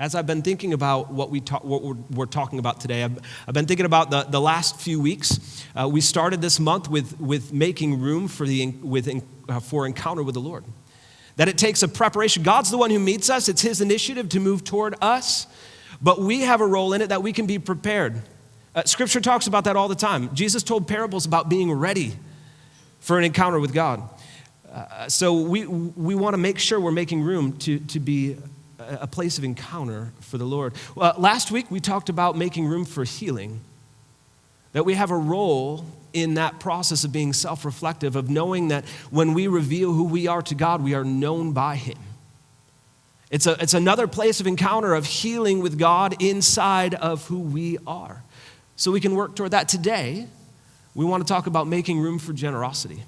as I've been thinking about what we're talking about today, I've been thinking about the last few weeks. We started this month with making room for encounter with the Lord. That it takes a preparation. God's the one who meets us. It's his initiative to move toward us. But we have a role in it that we can be prepared. Scripture talks about that all the time. Jesus told parables about being ready for an encounter with God. So we want to make sure we're making room to be a place of encounter for the Lord. Last week we talked about making room for healing. That we have a role in that process of being self-reflective, of knowing that when we reveal who we are to God, we are known by him. It's another place of encounter, of healing with God inside of who we are. So we can work toward that. Today, we want to talk about making room for generosity.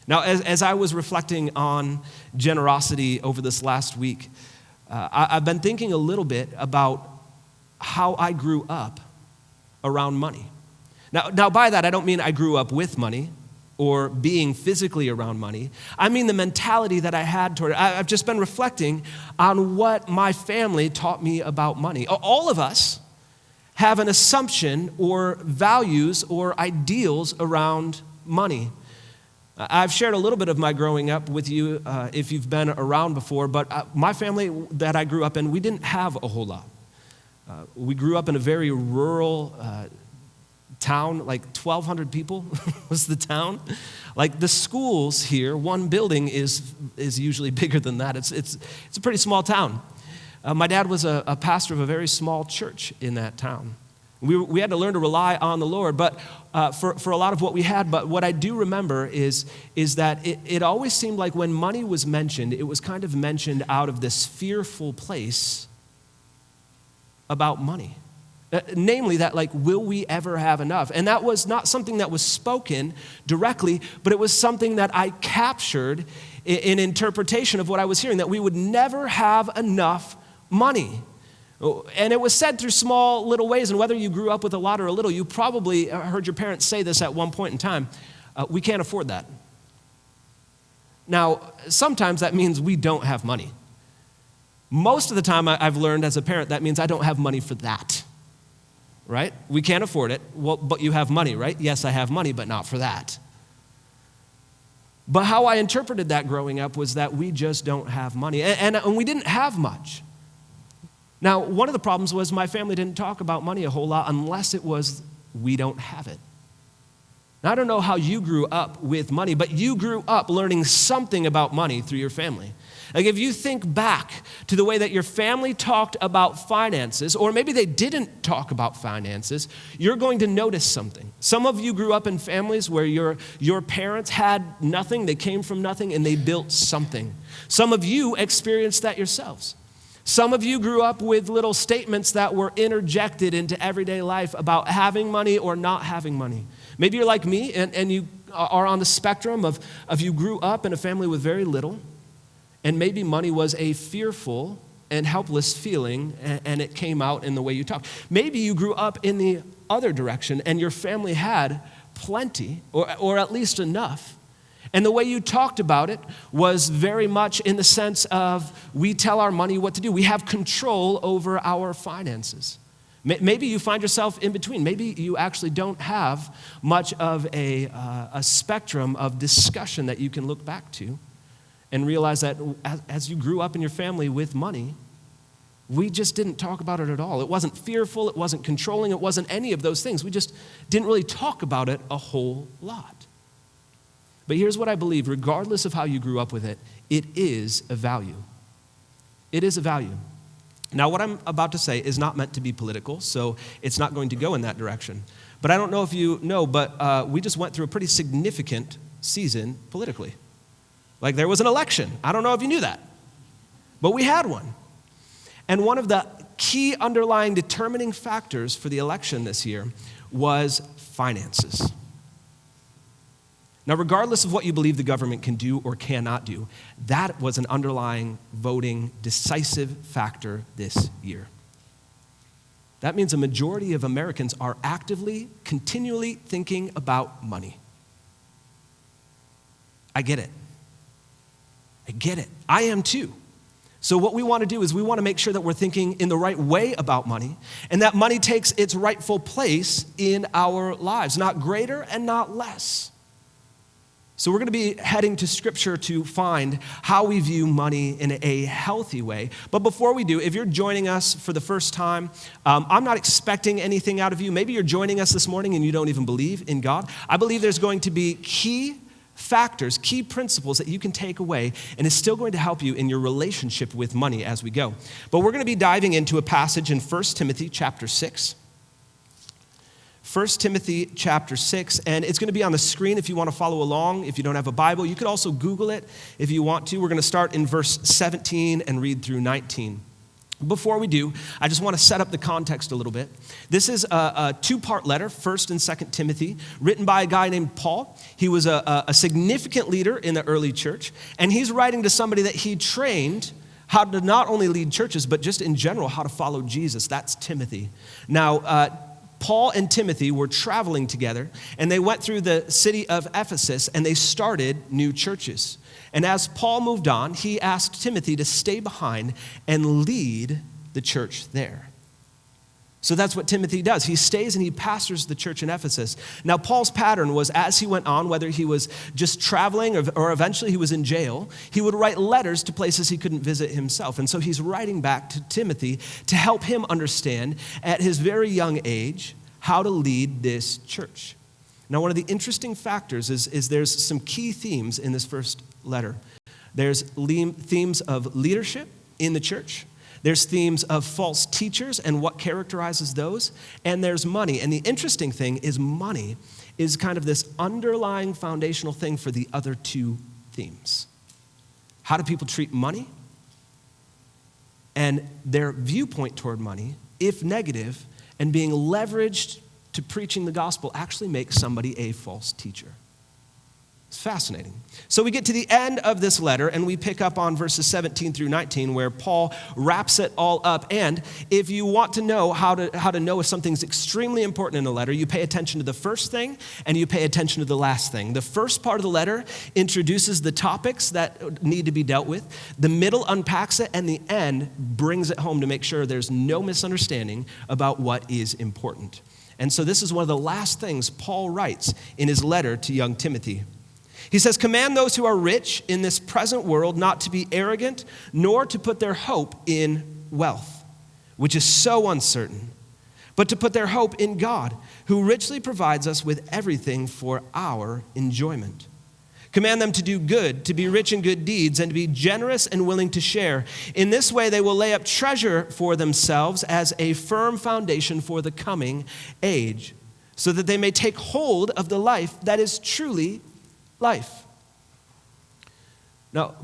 Now, as I was reflecting on generosity over this last week, I've been thinking a little bit about how I grew up around money. Now, by that, I don't mean I grew up with money or being physically around money. I mean the mentality that I had toward it. I've just been reflecting on what my family taught me about money. All of us have an assumption or values or ideals around money. I've shared a little bit of my growing up with you if you've been around before, but my family that I grew up in, we didn't have a whole lot. We grew up in a very rural town, like 1,200 people was the town. Like the schools here, one building is usually bigger than that. It's a pretty small town. My dad was a pastor of a very small church in that town. We had to learn to rely on the Lord, but for a lot of what we had. But what I do remember is that it always seemed like when money was mentioned, it was kind of mentioned out of this fearful place about money. Namely that, like, will we ever have enough? And that was not something that was spoken directly, but it was something that I captured in interpretation of what I was hearing, that we would never have enough money. And it was said through small little ways, and whether you grew up with a lot or a little, you probably heard your parents say this at one point in time, we can't afford that. Now, sometimes that means we don't have money. Most of the time I've learned as a parent, that means I don't have money for that. Right? We can't afford it. Well, but you have money, right? Yes, I have money, but not for that. But how I interpreted that growing up was that we just don't have money. And we didn't have much. Now, one of the problems was my family didn't talk about money a whole lot unless it was, we don't have it. Now, I don't know how you grew up with money, but you grew up learning something about money through your family. Like if you think back to the way that your family talked about finances, or maybe they didn't talk about finances, you're going to notice something. Some of you grew up in families where your parents had nothing, they came from nothing, and they built something. Some of you experienced that yourselves. Some of you grew up with little statements that were interjected into everyday life about having money or not having money. Maybe you're like me and you are on the spectrum of you grew up in a family with very little, and maybe money was a fearful and helpless feeling, and it came out in the way you talk. Maybe you grew up in the other direction, and your family had plenty, or at least enough. And the way you talked about it was very much in the sense of, we tell our money what to do. We have control over our finances. Maybe you find yourself in between. Maybe you actually don't have much of a spectrum of discussion that you can look back to and realize that as you grew up in your family with money, we just didn't talk about it at all. It wasn't fearful, it wasn't controlling, it wasn't any of those things. We just didn't really talk about it a whole lot. But here's what I believe, regardless of how you grew up with it, it is a value. It is a value. Now, what I'm about to say is not meant to be political, so it's not going to go in that direction. But I don't know if you know, but we just went through a pretty significant season politically. Like there was an election. I don't know if you knew that, but we had one. And one of the key underlying determining factors for the election this year was finances. Now, regardless of what you believe the government can do or cannot do, that was an underlying voting decisive factor this year. That means a majority of Americans are actively, continually thinking about money. I get it. I am too. So what we want to do is we want to make sure that we're thinking in the right way about money and that money takes its rightful place in our lives, not greater and not less. So we're going to be heading to Scripture to find how we view money in a healthy way. But before we do, if you're joining us for the first time, I'm not expecting anything out of you. Maybe you're joining us this morning and you don't even believe in God. I believe there's going to be key factors, key principles that you can take away, and it's still going to help you in your relationship with money as we go. But we're going to be diving into a passage in 1 Timothy chapter 6. 1 Timothy chapter 6, and it's going to be on the screen if you want to follow along. If you don't have a Bible, you could also Google it if you want to. We're going to start in verse 17 and read through 19. Before we do, I just want to set up the context a little bit. This is a two-part letter, 1st and 2nd Timothy, written by a guy named Paul. He was a significant leader in the early church, and he's writing to somebody that he trained how to not only lead churches, but just in general, how to follow Jesus. That's Timothy. Now, Paul and Timothy were traveling together, and they went through the city of Ephesus, and they started new churches. And as Paul moved on, he asked Timothy to stay behind and lead the church there. So that's what Timothy does. He stays and he pastors the church in Ephesus. Now, Paul's pattern was as he went on, whether he was just traveling or eventually he was in jail, he would write letters to places he couldn't visit himself. And so he's writing back to Timothy to help him understand at his very young age how to lead this church. Now, one of the interesting factors is there's some key themes in this first letter. There's themes of leadership in the church. There's themes of false teachers and what characterizes those. And there's money. And the interesting thing is money is kind of this underlying foundational thing for the other two themes. How do people treat money? And their viewpoint toward money, if negative, and being leveraged to preaching the gospel actually makes somebody a false teacher. It's fascinating. So we get to the end of this letter and we pick up on verses 17 through 19 where Paul wraps it all up. And if you want to know how to know if something's extremely important in a letter, you pay attention to the first thing and you pay attention to the last thing. The first part of the letter introduces the topics that need to be dealt with. The middle unpacks it, and the end brings it home to make sure there's no misunderstanding about what is important. And so this is one of the last things Paul writes in his letter to young Timothy. He says, "Command those who are rich in this present world not to be arrogant, nor to put their hope in wealth, which is so uncertain, but to put their hope in God, who richly provides us with everything for our enjoyment. Command them to do good, to be rich in good deeds, and to be generous and willing to share. In this way, they will lay up treasure for themselves as a firm foundation for the coming age, so that they may take hold of the life that is truly life." Now,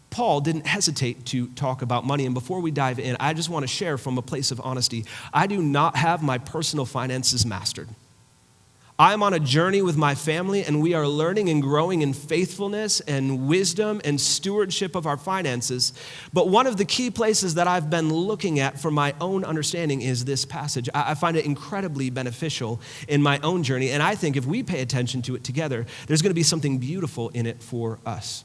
Paul didn't hesitate to talk about money. And before we dive in, I just want to share from a place of honesty. I do not have my personal finances mastered. I'm on a journey with my family, and we are learning and growing in faithfulness and wisdom and stewardship of our finances. But one of the key places that I've been looking at for my own understanding is this passage. I find it incredibly beneficial in my own journey, and I think if we pay attention to it together, there's going to be something beautiful in it for us.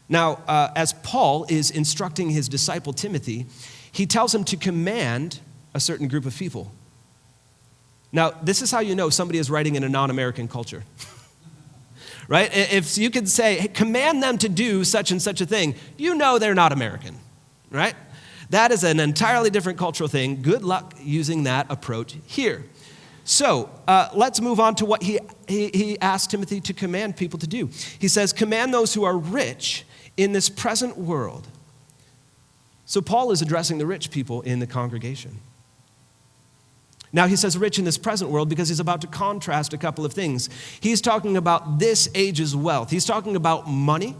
Now, as Paul is instructing his disciple Timothy, he tells him to command a certain group of people. Now, this is how you know somebody is writing in a non-American culture, right? If you could say, hey, command them to do such and such a thing, you know they're not American, right? That is an entirely different cultural thing. Good luck using that approach here. So let's move on to what he asked Timothy to command people to do. He says, command those who are rich in this present world. So Paul is addressing the rich people in the congregation. Now, he says rich in this present world because he's about to contrast a couple of things. He's talking about this age's wealth. He's talking about money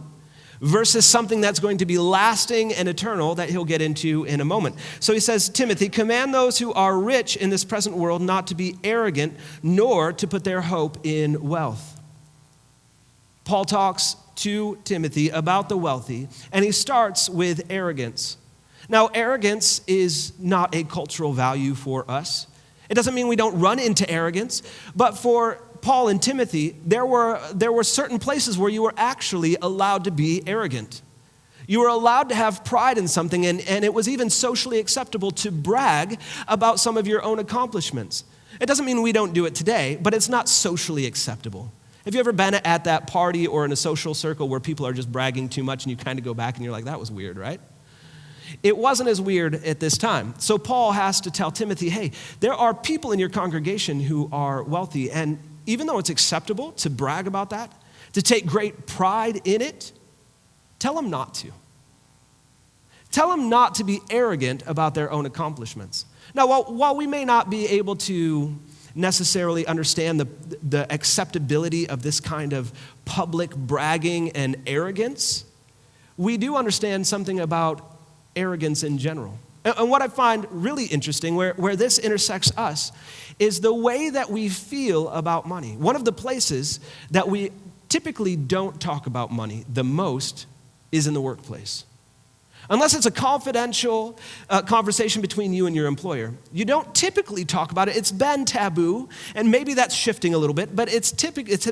versus something that's going to be lasting and eternal that he'll get into in a moment. So he says, Timothy, command those who are rich in this present world not to be arrogant, nor to put their hope in wealth. Paul talks to Timothy about the wealthy, and he starts with arrogance. Now, arrogance is not a cultural value for us. It doesn't mean we don't run into arrogance, but for Paul and Timothy, there were certain places where you were actually allowed to be arrogant. You were allowed to have pride in something, and it was even socially acceptable to brag about some of your own accomplishments. It doesn't mean we don't do it today, but it's not socially acceptable. Have you ever been at that party or in a social circle where people are just bragging too much and you kind of go back and you're like, that was weird, right? It wasn't as weird at this time. So Paul has to tell Timothy, hey, there are people in your congregation who are wealthy, and even though it's acceptable to brag about that, to take great pride in it, tell them not to. Tell them not to be arrogant about their own accomplishments. Now, while we may not be able to necessarily understand the acceptability of this kind of public bragging and arrogance, we do understand something about arrogance in general. And what I find really interesting, where this intersects us, is the way that we feel about money. One of the places that we typically don't talk about money the most is in the workplace. Unless it's a confidential conversation between you and your employer, you don't typically talk about it. It's been taboo, and maybe that's shifting a little bit, but it's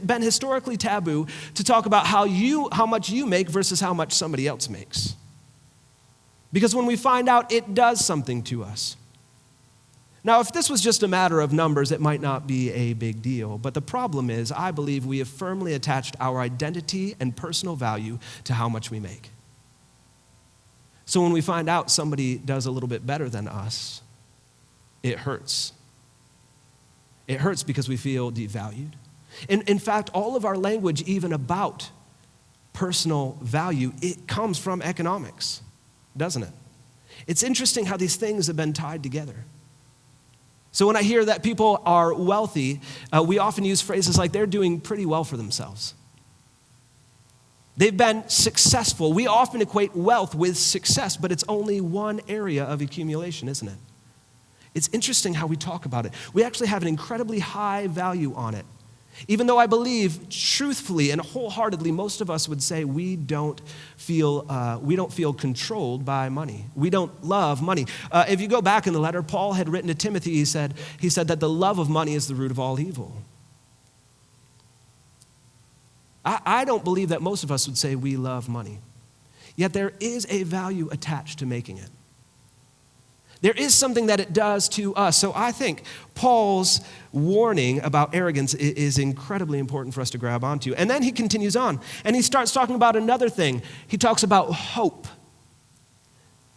been historically taboo to talk about how much you make versus how much somebody else makes. Because when we find out, it does something to us. Now, if this was just a matter of numbers, it might not be a big deal. But the problem is, I believe we have firmly attached our identity and personal value to how much we make. So when we find out somebody does a little bit better than us, it hurts. It hurts because we feel devalued. In fact, all of our language, even about personal value, it comes from economics, doesn't it? It's interesting how these things have been tied together. So when I hear that people are wealthy, we often use phrases like they're doing pretty well for themselves. They've been successful. We often equate wealth with success, but it's only one area of accumulation, isn't it? It's interesting how we talk about it. We actually have an incredibly high value on it. Even though I believe, truthfully and wholeheartedly, most of us would say we don't feel controlled by money. We don't love money. If you go back in the letter, Paul had written to Timothy, he said that the love of money is the root of all evil. I don't believe that most of us would say we love money. Yet there is a value attached to making it. There is something that it does to us. So I think Paul's warning about arrogance is incredibly important for us to grab onto. And then he continues on, and he starts talking about another thing. He talks about hope.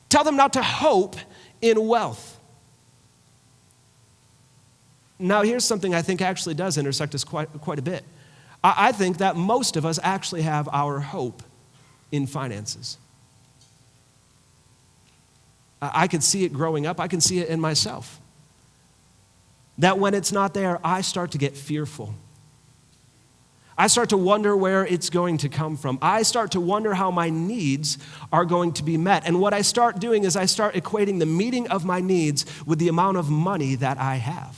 Tell them not to hope in wealth. Now here's something I think actually does intersect us quite a bit. I think that most of us actually have our hope in finances. I could see it growing up. I can see it in myself. That when it's not there, I start to get fearful. I start to wonder where it's going to come from. I start to wonder how my needs are going to be met. And what I start doing is I start equating the meeting of my needs with the amount of money that I have.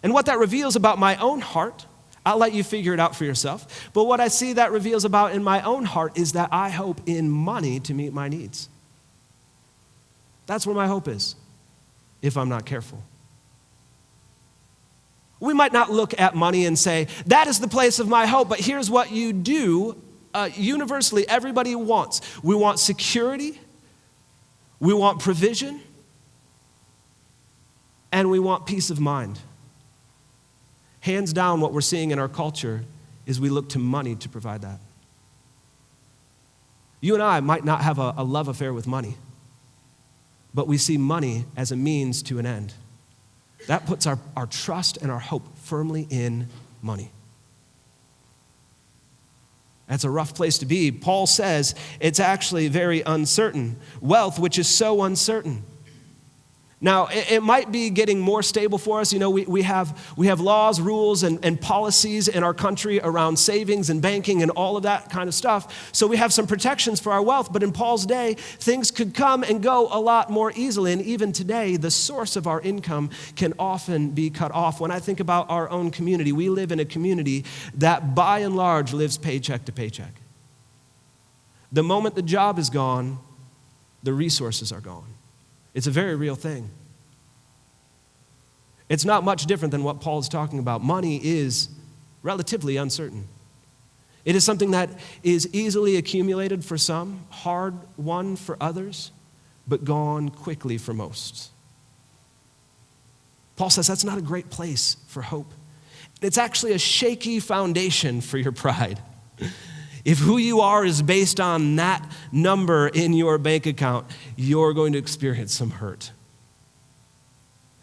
And what that reveals about my own heart, I'll let you figure it out for yourself. But what I see that reveals about in my own heart is that I hope in money to meet my needs. That's where my hope is, if I'm not careful. We might not look at money and say, that is the place of my hope, but here's what you do. Universally, everybody wants. We want security, we want provision, and we want peace of mind. Hands down, what we're seeing in our culture is we look to money to provide that. You and I might not have a love affair with money, but we see money as a means to an end. That puts our trust and our hope firmly in money. That's a rough place to be. Paul says it's actually very uncertain. Wealth, which is so uncertain. Now, it might be getting more stable for us. You know, we have laws, rules, and policies in our country around savings and banking and all of that kind of stuff. So we have some protections for our wealth. But in Paul's day, things could come and go a lot more easily. And even today, the source of our income can often be cut off. When I think about our own community, we live in a community that by and large lives paycheck to paycheck. The moment the job is gone, the resources are gone. It's a very real thing. It's not much different than what Paul is talking about. Money is relatively uncertain. It is something that is easily accumulated for some, hard won for others, but gone quickly for most. Paul says that's not a great place for hope. It's actually a shaky foundation for your pride. If who you are is based on that number in your bank account, you're going to experience some hurt.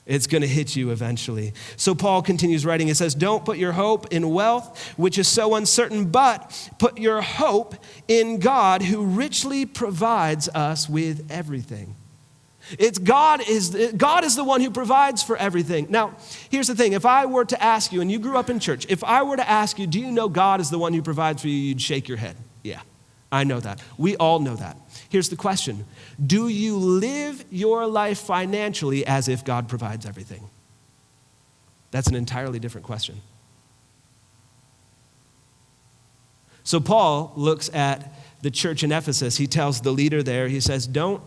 It's going to hit you eventually. So Paul continues writing. He says, don't put your hope in wealth, which is so uncertain, but put your hope in God, who richly provides us with everything. God is the one who provides for everything. Now, here's the thing. If I were to ask you, and you grew up in church, if I were to ask you, do you know God is the one who provides for you, you'd shake your head. Yeah, I know that. We all know that. Here's the question. Do you live your life financially as if God provides everything? That's an entirely different question. So Paul looks at the church in Ephesus. He tells the leader there, he says, don't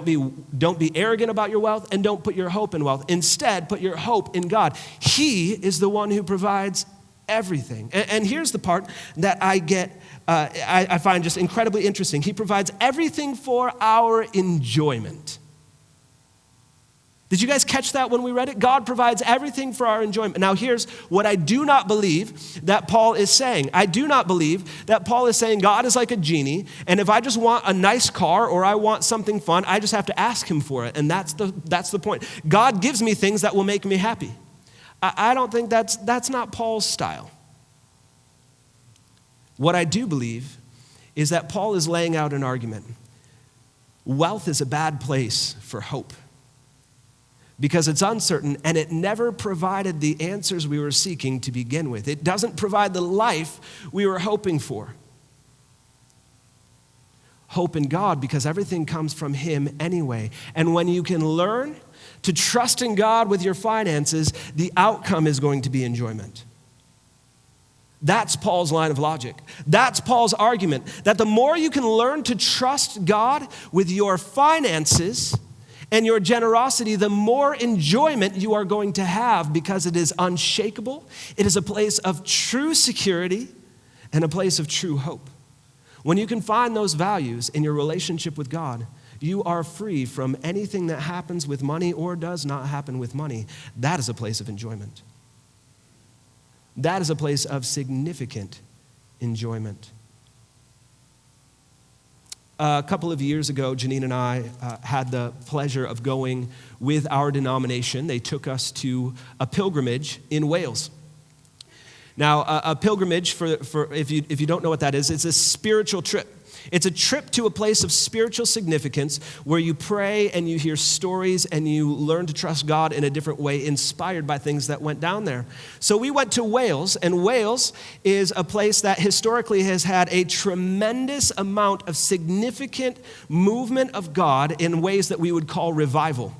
be arrogant about your wealth, and don't put your hope in wealth. Instead, put your hope in God. He is the one who provides everything. And here's the part that I find just incredibly interesting. He provides everything for our enjoyment. Did you guys catch that when we read it? God provides everything for our enjoyment. Now here's what I do not believe that Paul is saying. I do not believe that Paul is saying God is like a genie, and if I just want a nice car or I want something fun, I just have to ask him for it. And that's the point. God gives me things that will make me happy. I don't think that's not Paul's style. What I do believe is that Paul is laying out an argument. Wealth is a bad place for hope because it's uncertain and it never provided the answers we were seeking to begin with. It doesn't provide the life we were hoping for. Hope in God because everything comes from him anyway. And when you can learn to trust in God with your finances, the outcome is going to be enjoyment. That's Paul's line of logic. That's Paul's argument, that the more you can learn to trust God with your finances and your generosity, the more enjoyment you are going to have because it is unshakable. It is a place of true security and a place of true hope. When you can find those values in your relationship with God, you are free from anything that happens with money or does not happen with money. That is a place of enjoyment. That is a place of significant enjoyment. A couple of years ago, Janine and I had the pleasure of going with our denomination. They took us to a pilgrimage in Wales. Now, a pilgrimage, for if you don't know what that is, it's a spiritual trip. It's a trip to a place of spiritual significance where you pray and you hear stories and you learn to trust God in a different way, inspired by things that went down there. So we went to Wales, and Wales is a place that historically has had a tremendous amount of significant movement of God in ways that we would call revival,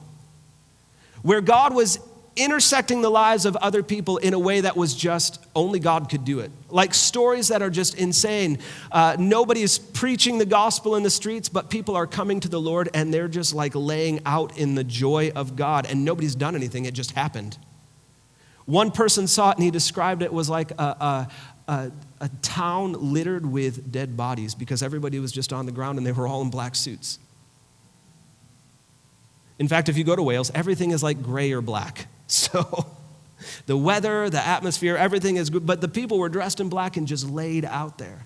where God was intersecting the lives of other people in a way that was just only God could do it. Like stories that are just insane. Nobody is preaching the gospel in the streets, but people are coming to the Lord and they're just like laying out in the joy of God, and nobody's done anything. It just happened. One person saw it and he described it was like a town littered with dead bodies because everybody was just on the ground and they were all in black suits. In fact, if you go to Wales, everything is like gray or black. So the weather, the atmosphere, everything is good, but the people were dressed in black and just laid out there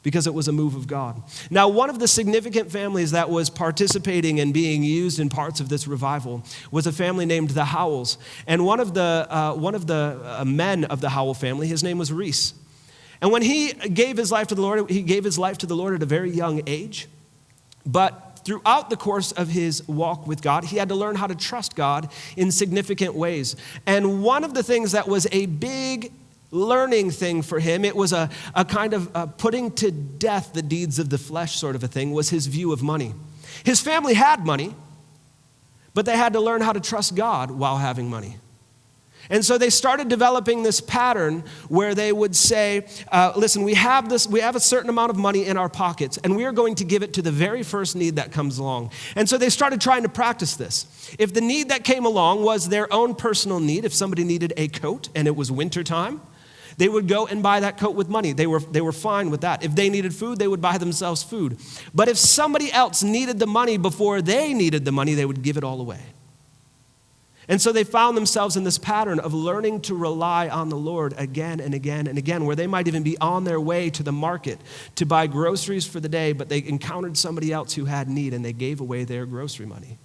because it was a move of God. Now, one of the significant families that was participating and being used in parts of this revival was a family named the Howells. And one of the men of the Howell family, his name was Reese. And when he gave his life to the Lord, he gave his life to the Lord at a very young age. But throughout the course of his walk with God, he had to learn how to trust God in significant ways. And one of the things that was a big learning thing for him, it was a kind of putting to death the deeds of the flesh sort of a thing, was his view of money. His family had money, but they had to learn how to trust God while having money. And so they started developing this pattern where they would say, listen, we have a certain amount of money in our pockets, and we are going to give it to the very first need that comes along. And so they started trying to practice this. If the need that came along was their own personal need, if somebody needed a coat and it was wintertime, They would go and buy that coat with money. They were fine with that. If they needed food, they would buy themselves food. But if somebody else needed the money before they needed the money, they would give it all away. And so they found themselves in this pattern of learning to rely on the Lord again and again and again, where they might even be on their way to the market to buy groceries for the day, but they encountered somebody else who had need and they gave away their grocery money.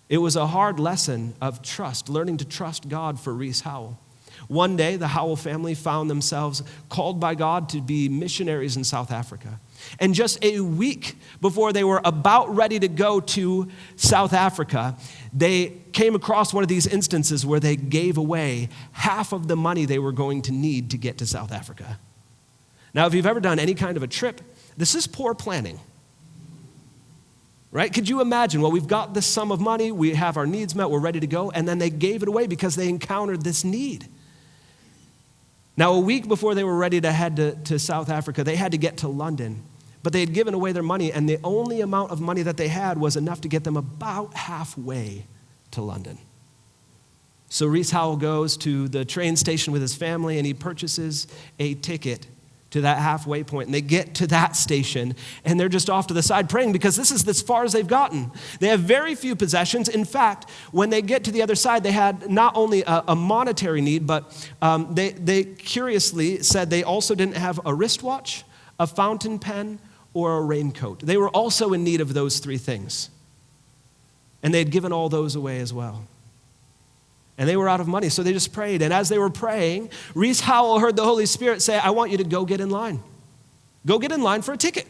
It was a hard lesson of trust, learning to trust God for Reese Howell. One day, the Howell family found themselves called by God to be missionaries in South Africa. And just a week before they were about ready to go to South Africa, they came across one of these instances where they gave away half of the money they were going to need to get to South Africa. Now, if you've ever done any kind of a trip, this is poor planning. Right? Could you imagine? Well, we've got this sum of money, we have our needs met, we're ready to go, and then they gave it away because they encountered this need. Now, a week before they were ready to head to South Africa, they had to get to London. But they had given away their money, and the only amount of money that they had was enough to get them about halfway to London. So Reese Howell goes to the train station with his family, and he purchases a ticket to that halfway point. And they get to that station, and they're just off to the side praying because this is as far as they've gotten. They have very few possessions. In fact, when they get to the other side, they had not only a monetary need, but they curiously said they also didn't have a wristwatch, a fountain pen, or a raincoat. They were also in need of those three things. And they had given all those away as well. And they were out of money, so they just prayed. And as they were praying, Reese Howell heard the Holy Spirit say, I want you to go get in line. Go get in line for a ticket.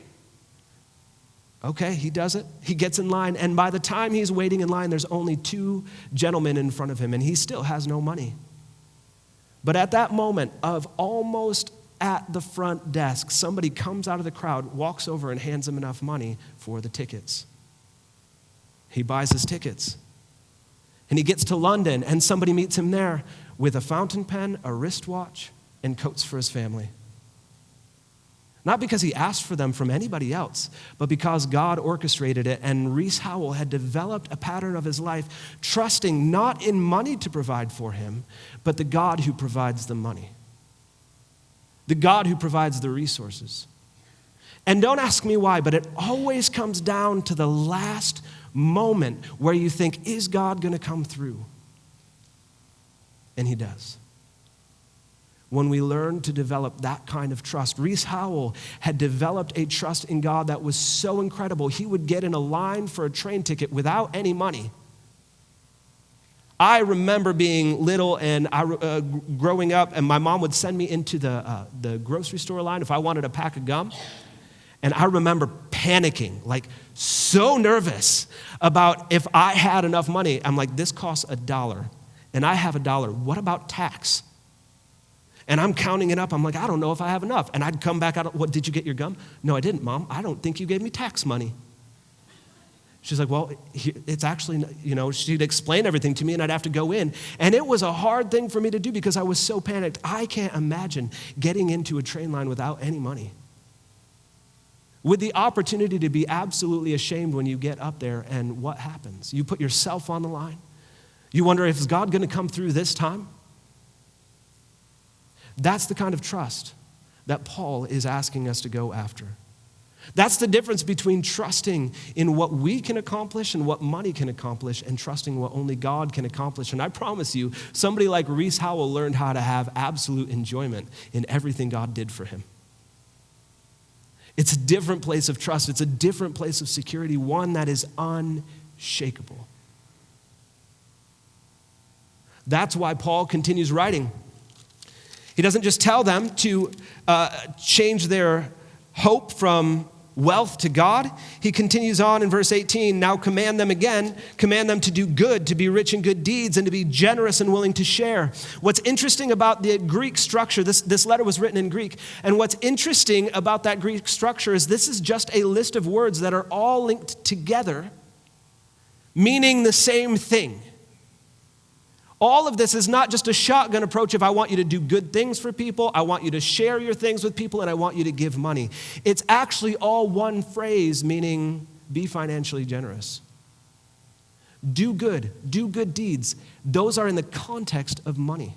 Okay, he does it. He gets in line, and by the time he's waiting in line, there's only two gentlemen in front of him, and he still has no money. But at that moment of almost at the front desk, somebody comes out of the crowd, walks over, and hands him enough money for the tickets. He buys his tickets. And he gets to London, and somebody meets him there with a fountain pen, a wristwatch, and coats for his family. Not because he asked for them from anybody else, but because God orchestrated it, and Reese Howell had developed a pattern of his life, trusting not in money to provide for him, but the God who provides the money. The God who provides the resources. And don't ask me why, but it always comes down to the last moment where you think, is God going to come through? And he does. When we learn to develop that kind of trust, Reese Howell had developed a trust in God that was so incredible, he would get in a line for a train ticket without any money. I remember being little and growing up, and my mom would send me into the grocery store line if I wanted a pack of gum. And I remember panicking, like so nervous about if I had enough money. I'm like, this costs $1, and I have $1. What about tax? And I'm counting it up. I'm like, I don't know if I have enough. And I'd come back out, what, did you get your gum? No, I didn't, Mom. I don't think you gave me tax money. She's like, well, it's actually, she'd explain everything to me, and I'd have to go in. And it was a hard thing for me to do because I was so panicked. I can't imagine getting into a train line without any money, with the opportunity to be absolutely ashamed when you get up there, and what happens? You put yourself on the line. You wonder, is God going to come through this time? That's the kind of trust that Paul is asking us to go after. That's the difference between trusting in what we can accomplish and what money can accomplish, and trusting what only God can accomplish. And I promise you, somebody like Reese Howell learned how to have absolute enjoyment in everything God did for him. It's a different place of trust. It's a different place of security, one that is unshakable. That's why Paul continues writing. He doesn't just tell them to change their hope from wealth to God. He continues on in verse 18, now command them to do good, to be rich in good deeds, and to be generous and willing to share. What's interesting about the Greek structure, this letter was written in Greek, and what's interesting about that Greek structure is this is just a list of words that are all linked together, meaning the same thing. All of this is not just a shotgun approach of I want you to do good things for people, I want you to share your things with people, and I want you to give money. It's actually all one phrase, meaning be financially generous. Do good deeds. Those are in the context of money.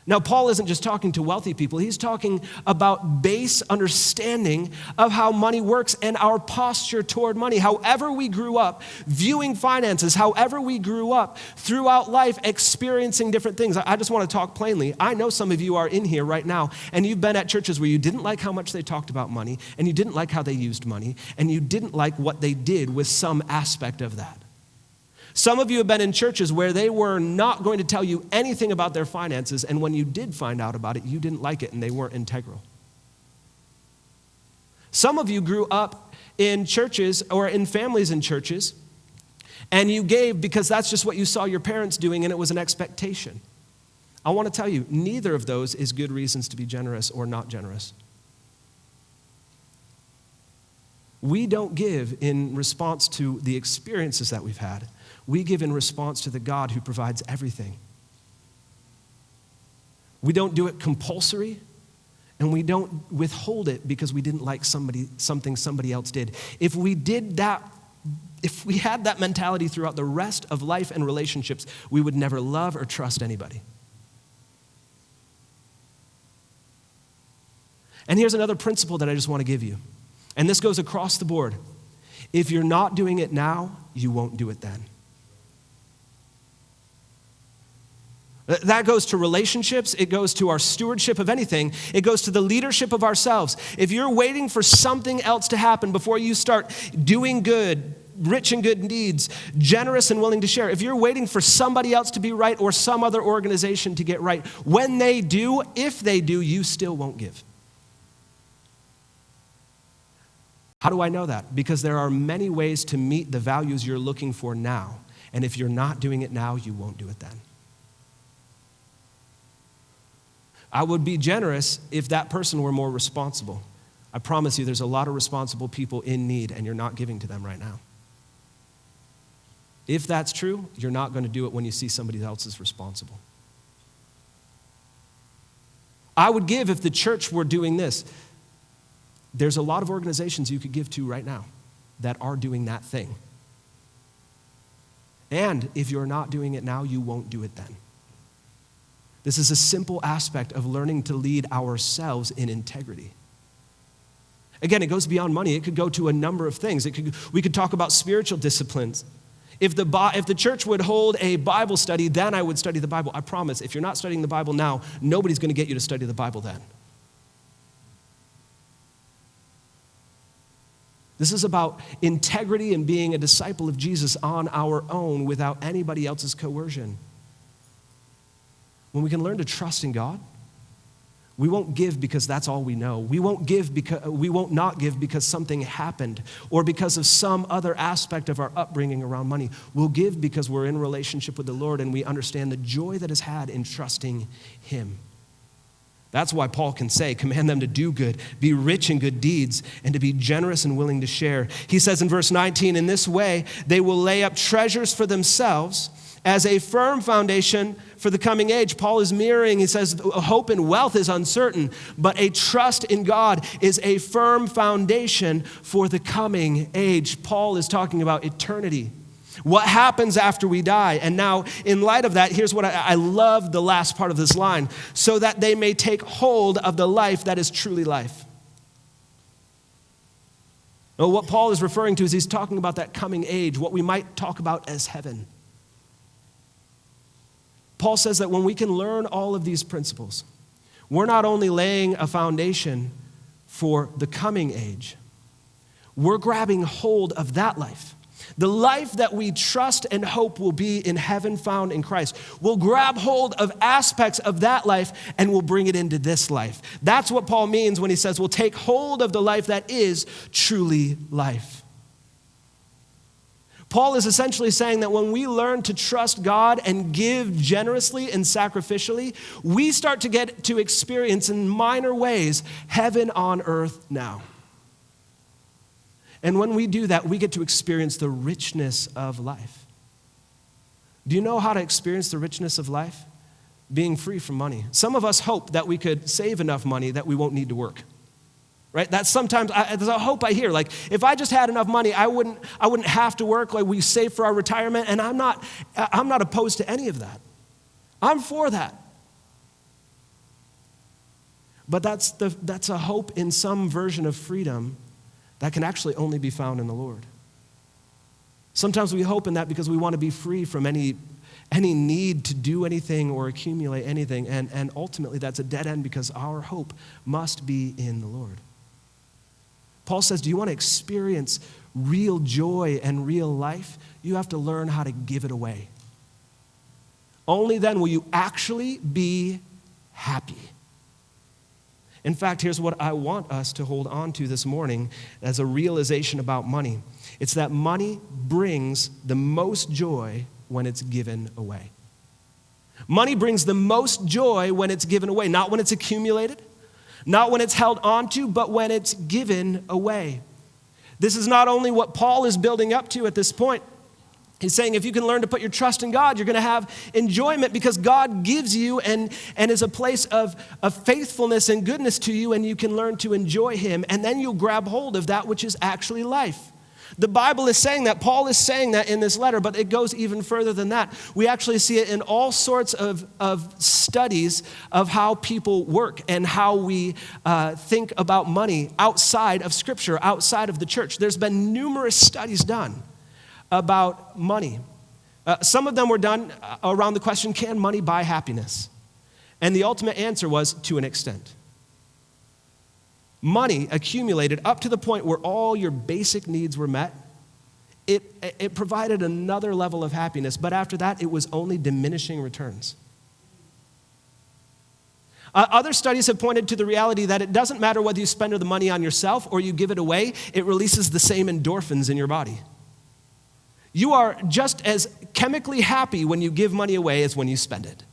Now, Paul isn't just talking to wealthy people. He's talking about base understanding of how money works and our posture toward money. However we grew up viewing finances, however we grew up throughout life experiencing different things. I just want to talk plainly. I know some of you are in here right now, and you've been at churches where you didn't like how much they talked about money, and you didn't like how they used money, and you didn't like what they did with some aspect of that. Some of you have been in churches where they were not going to tell you anything about their finances, and when you did find out about it, you didn't like it and they weren't integral. Some of you grew up in churches or in families in churches, and you gave because that's just what you saw your parents doing and it was an expectation. I want to tell you, neither of those is good reasons to be generous or not generous. We don't give in response to the experiences that we've had. We give in response to the God who provides everything. We don't do it compulsory, and we don't withhold it because we didn't like something somebody else did. If we did that, if we had that mentality throughout the rest of life and relationships, we would never love or trust anybody. And here's another principle that I just want to give you. And this goes across the board. If you're not doing it now, you won't do it then. That goes to relationships. It goes to our stewardship of anything. It goes to the leadership of ourselves. If you're waiting for something else to happen before you start doing good, rich in good deeds, generous and willing to share, if you're waiting for somebody else to be right or some other organization to get right, when they do, if they do, you still won't give. How do I know that? Because there are many ways to meet the values you're looking for now. And if you're not doing it now, you won't do it then. I would be generous if that person were more responsible. I promise you there's a lot of responsible people in need and you're not giving to them right now. If that's true, you're not going to do it when you see somebody else is responsible. I would give if the church were doing this. There's a lot of organizations you could give to right now that are doing that thing. And if you're not doing it now, you won't do it then. This is a simple aspect of learning to lead ourselves in integrity. Again, it goes beyond money. It could go to a number of things. We could talk about spiritual disciplines. If the church would hold a Bible study, then I would study the Bible. I promise, if you're not studying the Bible now, nobody's going to get you to study the Bible then. This is about integrity and being a disciple of Jesus on our own without anybody else's coercion. When we can learn to trust in God, we won't give because that's all we know. We won't not give because something happened or because of some other aspect of our upbringing around money. We'll give because we're in relationship with the Lord and we understand the joy that is had in trusting Him. That's why Paul can say, command them to do good, be rich in good deeds, and to be generous and willing to share. He says in verse 19, in this way, they will lay up treasures for themselves as a firm foundation for the coming age. Paul is mirroring, he says, hope in wealth is uncertain, but a trust in God is a firm foundation for the coming age. Paul is talking about eternity. What happens after we die? And now, in light of that, here's what I love the last part of this line. So that they may take hold of the life that is truly life. Now, what Paul is referring to is he's talking about that coming age, what we might talk about as heaven. Paul says that when we can learn all of these principles, we're not only laying a foundation for the coming age, we're grabbing hold of that life. The life that we trust and hope will be in heaven found in Christ. We'll grab hold of aspects of that life and we'll bring it into this life. That's what Paul means when he says we'll take hold of the life that is truly life. Paul is essentially saying that when we learn to trust God and give generously and sacrificially, we start to get to experience in minor ways heaven on earth now. And when we do that, we get to experience the richness of life. Do you know how to experience the richness of life? Being free from money. Some of us hope that we could save enough money that we won't need to work. Right? That's sometimes, there's a hope I hear. Like, if I just had enough money, I wouldn't have to work. Like, we save for our retirement. And I'm not opposed to any of that. I'm for that. But that's a hope in some version of freedom that can actually only be found in the Lord. Sometimes we hope in that because we want to be free from any need to do anything or accumulate anything, and ultimately that's a dead end because our hope must be in the Lord. Paul says, do you want to experience real joy and real life? You have to learn how to give it away. Only then will you actually be happy. In fact, here's what I want us to hold on to this morning as a realization about money. It's that money brings the most joy when it's given away. Money brings the most joy when it's given away, not when it's accumulated, not when it's held onto, but when it's given away. This is not only what Paul is building up to at this point. He's saying if you can learn to put your trust in God, you're going to have enjoyment because God gives you and is a place of faithfulness and goodness to you, and you can learn to enjoy him, and then you'll grab hold of that which is actually life. The Bible is saying that. Paul is saying that in this letter, but it goes even further than that. We actually see it in all sorts of studies of how people work and how we think about money outside of Scripture, outside of the church. There's been numerous studies done about money. Some of them were done around the question, can money buy happiness? And the ultimate answer was, to an extent. Money accumulated up to the point where all your basic needs were met. It provided another level of happiness, but after that, it was only diminishing returns. Other studies have pointed to the reality that it doesn't matter whether you spend the money on yourself or you give it away, it releases the same endorphins in your body. You are just as chemically happy when you give money away as when you spend it.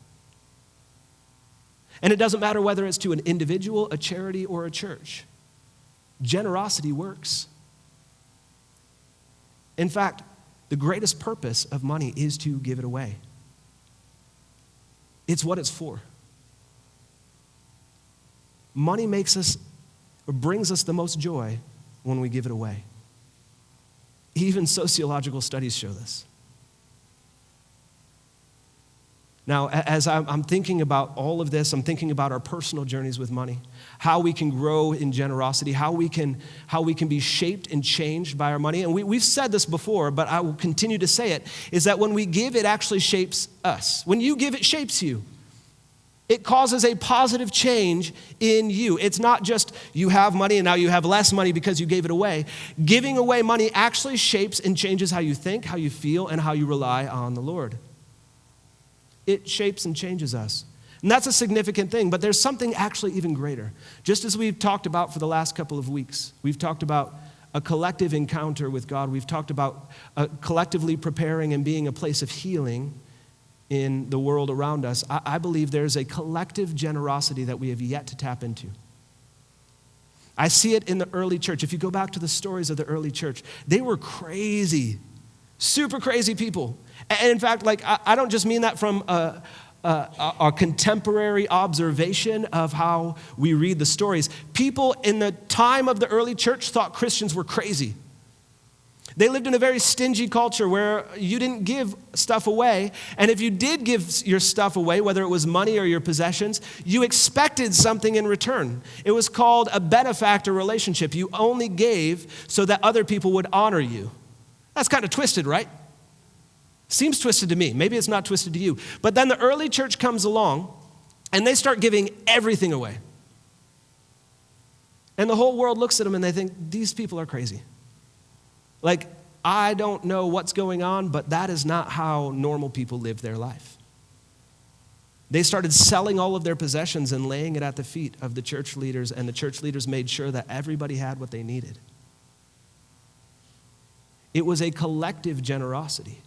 And it doesn't matter whether it's to an individual, a charity, or a church. Generosity works. In fact, the greatest purpose of money is to give it away. It's what it's for. Money brings us the most joy when we give it away. Even sociological studies show this. Now, as I'm thinking about all of this, I'm thinking about our personal journeys with money, how we can grow in generosity, how we can be shaped and changed by our money. And we've said this before, but I will continue to say it, is that when we give, it actually shapes us. When you give, it shapes you. It causes a positive change in you. It's not just you have money and now you have less money because you gave it away. Giving away money actually shapes and changes how you think, how you feel, and how you rely on the Lord. It shapes and changes us. And that's a significant thing, but there's something actually even greater. Just as we've talked about for the last couple of weeks, we've talked about a collective encounter with God. We've talked about collectively preparing and being a place of healing in the world around us. I believe there's a collective generosity that we have yet to tap into. I see it in the early church. If you go back to the stories of the early church, they were crazy, super crazy people. And in fact, I don't just mean that from a contemporary observation of how we read the stories. People in the time of the early church thought Christians were crazy. They lived in a very stingy culture where you didn't give stuff away. And if you did give your stuff away, whether it was money or your possessions, you expected something in return. It was called a benefactor relationship. You only gave so that other people would honor you. That's kind of twisted, right? Seems twisted to me. Maybe it's not twisted to you. But then the early church comes along and they start giving everything away. And the whole world looks at them and they think, these people are crazy. Like, I don't know what's going on, but that is not how normal people live their life. They started selling all of their possessions and laying it at the feet of the church leaders, and the church leaders made sure that everybody had what they needed. It was a collective generosity.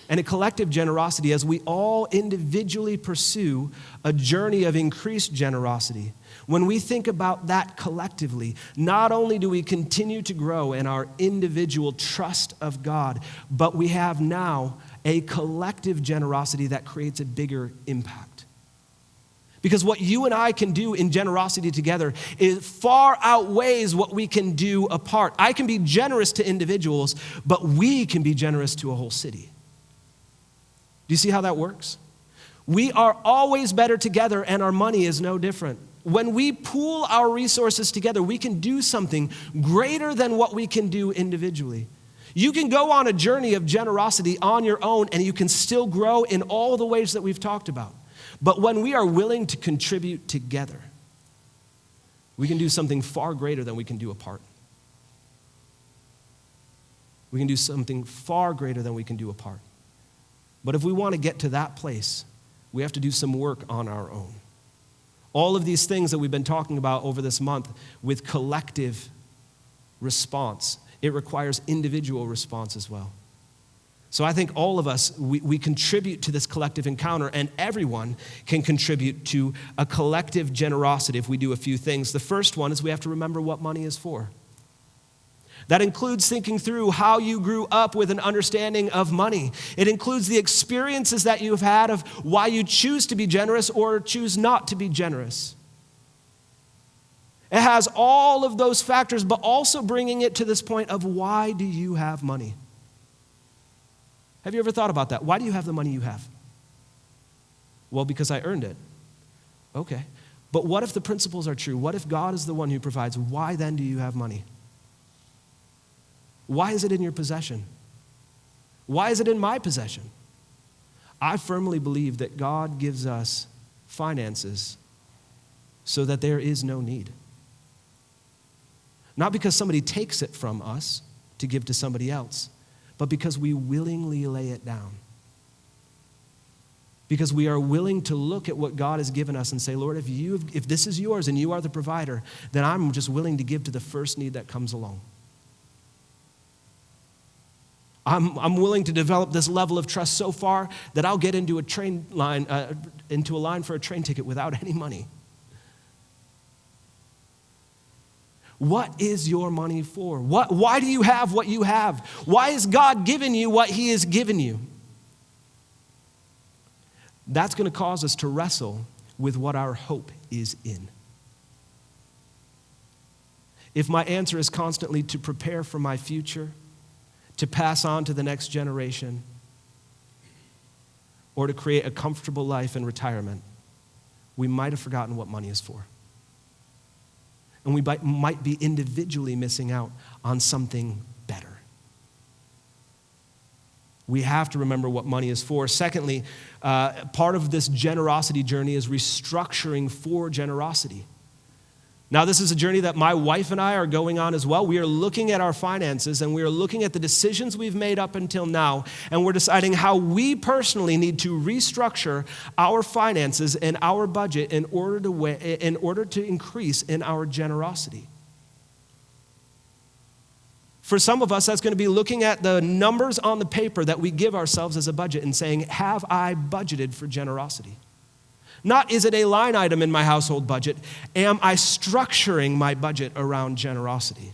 And a collective generosity as we all individually pursue a journey of increased generosity. When we think about that collectively, not only do we continue to grow in our individual trust of God, but we have now a collective generosity that creates a bigger impact. Because what you and I can do in generosity together far outweighs what we can do apart. I can be generous to individuals, but we can be generous to a whole city. Do you see how that works? We are always better together, and our money is no different. When we pool our resources together, we can do something greater than what we can do individually. You can go on a journey of generosity on your own, and you can still grow in all the ways that we've talked about. But when we are willing to contribute together, we can do something far greater than we can do apart. We can do something far greater than we can do apart. But if we want to get to that place, we have to do some work on our own. All of these things that we've been talking about over this month with collective response, it requires individual response as well. So I think all of us, we contribute to this collective encounter, and everyone can contribute to a collective generosity if we do a few things. The first one is we have to remember what money is for. That includes thinking through how you grew up with an understanding of money. It includes the experiences that you've had of why you choose to be generous or choose not to be generous. It has all of those factors, but also bringing it to this point of why do you have money? Have you ever thought about that? Why do you have the money you have? Well, because I earned it. Okay. But what if the principles are true? What if God is the one who provides? Why then do you have money? Why is it in your possession? Why is it in my possession? I firmly believe that God gives us finances so that there is no need. Not because somebody takes it from us to give to somebody else, but because we willingly lay it down. Because we are willing to look at what God has given us and say, Lord, if this is yours and you are the provider, then I'm just willing to give to the first need that comes along. I'm willing to develop this level of trust so far that I'll get into a line for a train ticket without any money. What is your money for? Why do you have what you have? Why has God given you what he has given you? That's going to cause us to wrestle with what our hope is in. If my answer is constantly to prepare for my future, to pass on to the next generation, or to create a comfortable life in retirement, we might have forgotten what money is for. And we might be individually missing out on something better. We have to remember what money is for. Secondly, part of this generosity journey is restructuring for generosity. Now, this is a journey that my wife and I are going on as well. We are looking at our finances, and we are looking at the decisions we've made up until now, and we're deciding how we personally need to restructure our finances and our budget in order to increase in our generosity. For some of us, that's going to be looking at the numbers on the paper that we give ourselves as a budget and saying, have I budgeted for generosity? Not, is it a line item in my household budget? Am I structuring my budget around generosity?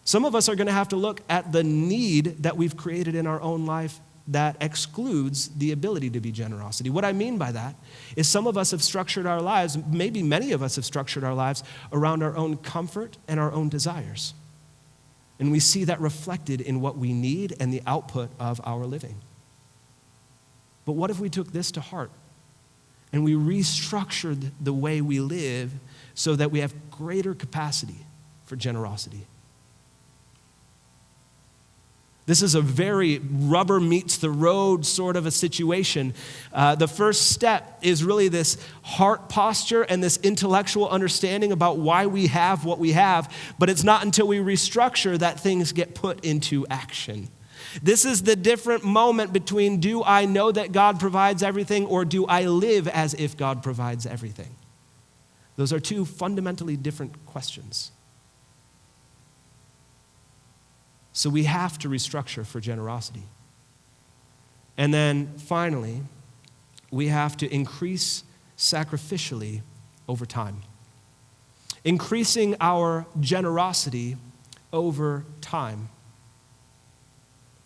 Some of us are going to have to look at the need that we've created in our own life that excludes the ability to be generosity. What I mean by that is some of us have structured our lives, maybe many of us have structured our lives around our own comfort and our own desires. And we see that reflected in what we need and the output of our living. But what if we took this to heart and we restructured the way we live so that we have greater capacity for generosity? This is a very rubber meets the road sort of a situation. The first step is really this heart posture and this intellectual understanding about why we have what we have, but it's not until we restructure that things get put into action. This is the different moment between do I know that God provides everything or do I live as if God provides everything? Those are two fundamentally different questions. So we have to restructure for generosity. And then finally, we have to increase sacrificially over time. Increasing our generosity over time.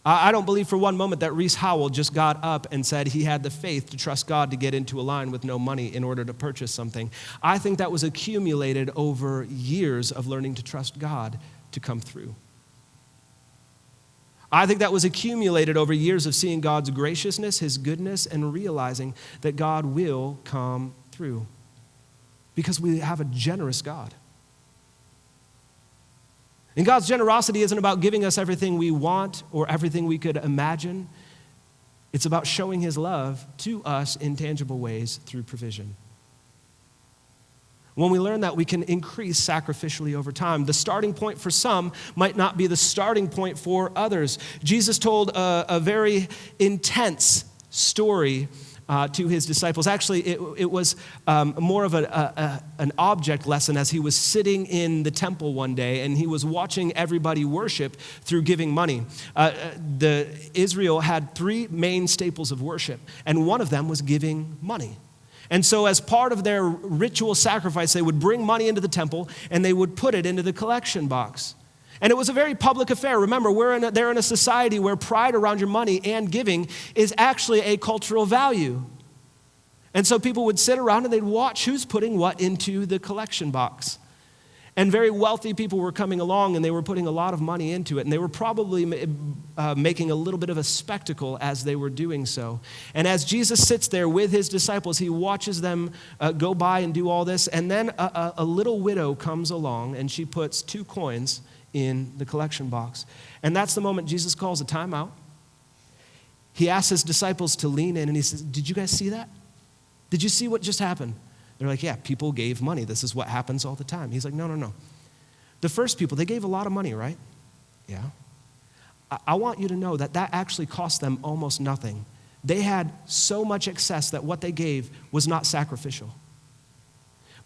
I don't believe for one moment that Reese Howell just got up and said he had the faith to trust God to get into a line with no money in order to purchase something. I think that was accumulated over years of learning to trust God to come through. I think that was accumulated over years of seeing God's graciousness, his goodness, and realizing that God will come through because we have a generous God. And God's generosity isn't about giving us everything we want or everything we could imagine. It's about showing his love to us in tangible ways through provision. When we learn that, we can increase sacrificially over time. The starting point for some might not be the starting point for others. Jesus told a very intense story to his disciples. Actually, it was more of an object lesson as he was sitting in the temple one day and he was watching everybody worship through giving money. Israel had three main staples of worship, and one of them was giving money. And so as part of their ritual sacrifice, they would bring money into the temple and they would put it into the collection box. And it was a very public affair. Remember, they're in a society where pride around your money and giving is actually a cultural value. And so people would sit around and they'd watch who's putting what into the collection box. And very wealthy people were coming along and they were putting a lot of money into it. And they were probably making a little bit of a spectacle as they were doing so. And as Jesus sits there with his disciples, he watches them go by and do all this. And then a little widow comes along and she puts 2 coins in the collection box. And that's the moment Jesus calls a timeout. He asks his disciples to lean in and he says, "Did you guys see that? Did you see what just happened?" They're like, "Yeah, people gave money. This is what happens all the time." He's like, no. The first people, they gave a lot of money, right? Yeah. I want you to know that actually cost them almost nothing. They had so much excess that what they gave was not sacrificial.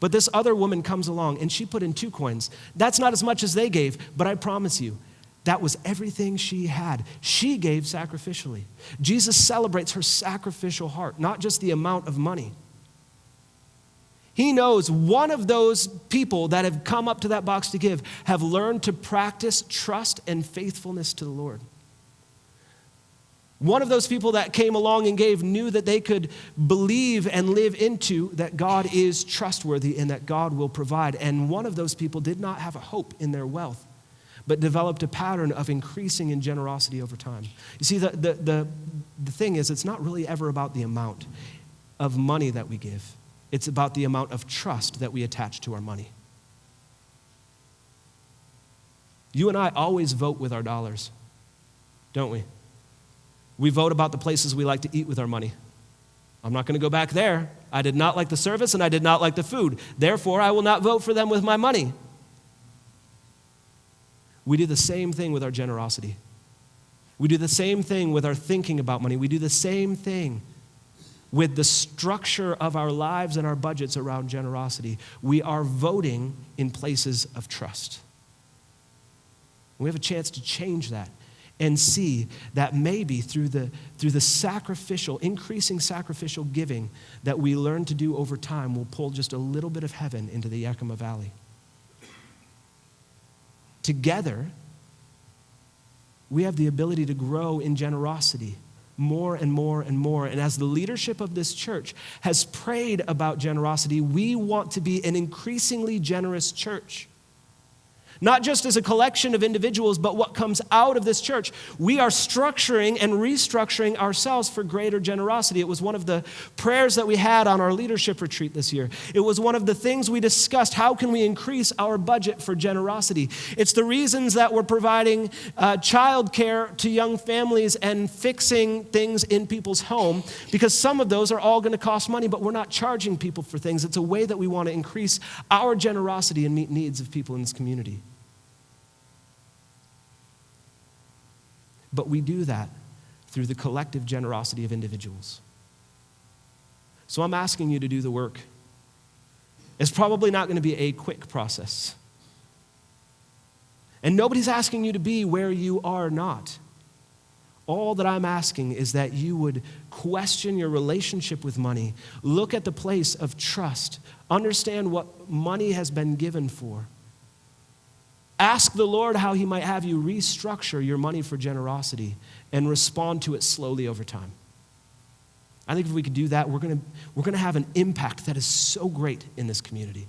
But this other woman comes along and she put in 2 coins. That's not as much as they gave, but I promise you, that was everything she had. She gave sacrificially. Jesus celebrates her sacrificial heart, not just the amount of money. He knows one of those people that have come up to that box to give have learned to practice trust and faithfulness to the Lord. One of those people that came along and gave knew that they could believe and live into that God is trustworthy and that God will provide. And one of those people did not have a hope in their wealth, but developed a pattern of increasing in generosity over time. You see, the thing is, it's not really ever about the amount of money that we give. It's about the amount of trust that we attach to our money. You and I always vote with our dollars, don't we? We vote about the places we like to eat with our money. I'm not going to go back there. I did not like the service and I did not like the food. Therefore, I will not vote for them with my money. We do the same thing with our generosity. We do the same thing with our thinking about money. We do the same thing with the structure of our lives and our budgets around generosity. We are voting in places of trust. We have a chance to change that and see that maybe through the sacrificial, increasing sacrificial giving that we learn to do over time will pull just a little bit of heaven into the Yakima Valley. Together, we have the ability to grow in generosity more and more and more. And as the leadership of this church has prayed about generosity, we want to be an increasingly generous church. Not just as a collection of individuals, but what comes out of this church. We are structuring and restructuring ourselves for greater generosity. It was one of the prayers that we had on our leadership retreat this year. It was one of the things we discussed. How can we increase our budget for generosity? It's the reasons that we're providing childcare to young families and fixing things in people's home, because some of those are all going to cost money, but we're not charging people for things. It's a way that we want to increase our generosity and meet needs of people in this community. But we do that through the collective generosity of individuals. So I'm asking you to do the work. It's probably not going to be a quick process. And nobody's asking you to be where you are not. All that I'm asking is that you would question your relationship with money, look at the place of trust, understand what money has been given for. Ask the Lord how he might have you restructure your money for generosity and respond to it slowly over time. I think if we could do that, we're going to have an impact that is so great in this community.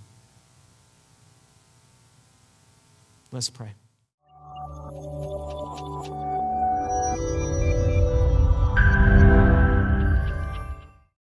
Let's pray.